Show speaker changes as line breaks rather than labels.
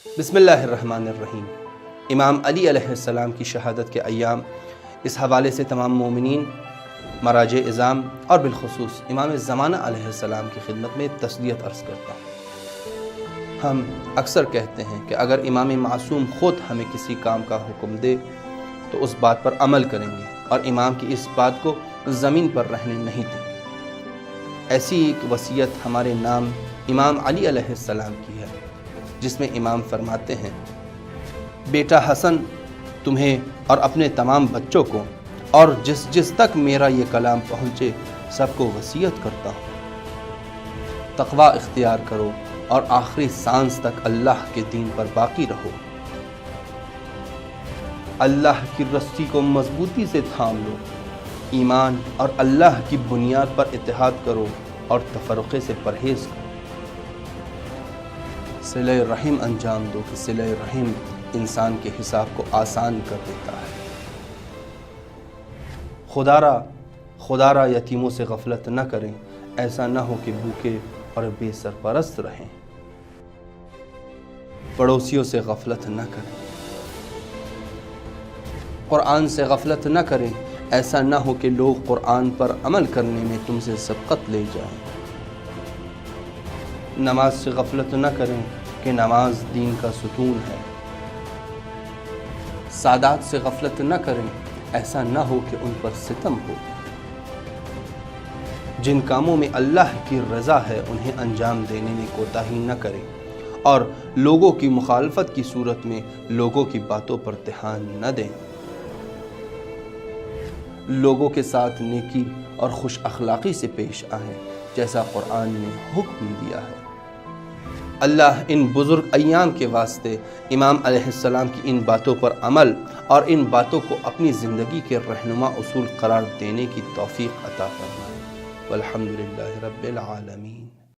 بسم اللہ الرحمن الرحیم۔ امام علی علیہ السلام کی شہادت کے ایام، اس حوالے سے تمام مومنین، مراجع اعظام اور بالخصوص امام زمانہ علیہ السلام کی خدمت میں تسلیت عرض کرتا ہوں۔ ہم اکثر کہتے ہیں کہ اگر امام معصوم خود ہمیں کسی کام کا حکم دے تو اس بات پر عمل کریں گے اور امام کی اس بات کو زمین پر رہنے نہیں دیں گے۔ ایسی ایک وصیت ہمارے نام امام علی علیہ السلام کی ہے، جس میں امام فرماتے ہیں: بیٹا حسن، تمہیں اور اپنے تمام بچوں کو اور جس تک میرا یہ کلام پہنچے سب کو وصیت کرتا ہوں، تقوی اختیار کرو اور آخری سانس تک اللہ کے دین پر باقی رہو۔ اللہ کی رسی کو مضبوطی سے تھام لو، ایمان اور اللہ کی بنیاد پر اتحاد کرو اور تفرقے سے پرہیز کرو۔ صلہ رحم انجام دو کہ صلہ رحم انسان کے حساب کو آسان کر دیتا ہے۔ خدا را یتیموں سے غفلت نہ کریں، ایسا نہ ہو کہ بھوکے اور بے سرپرست رہیں۔ پڑوسیوں سے غفلت نہ کریں، قرآن سے غفلت نہ کریں، ایسا نہ ہو کہ لوگ قرآن پر عمل کرنے میں تم سے سبقت لے جائیں۔ نماز سے غفلت نہ کریں کہ نماز دین کا ستون ہے۔ سادات سے غفلت نہ کریں، ایسا نہ ہو کہ ان پر ستم ہو۔ جن کاموں میں اللہ کی رضا ہے انہیں انجام دینے میں کوتاہی نہ کریں اور لوگوں کی مخالفت کی صورت میں لوگوں کی باتوں پر دھیان نہ دیں۔ لوگوں کے ساتھ نیکی اور خوش اخلاقی سے پیش آئیں جیسا قرآن نے حکم دیا ہے۔ اللہ ان بزرگ ایام کے واسطے امام علیہ السلام کی ان باتوں پر عمل اور ان باتوں کو اپنی زندگی کے رہنما اصول قرار دینے کی توفیق عطا فرمائے۔ والحمدللہ رب العالمین۔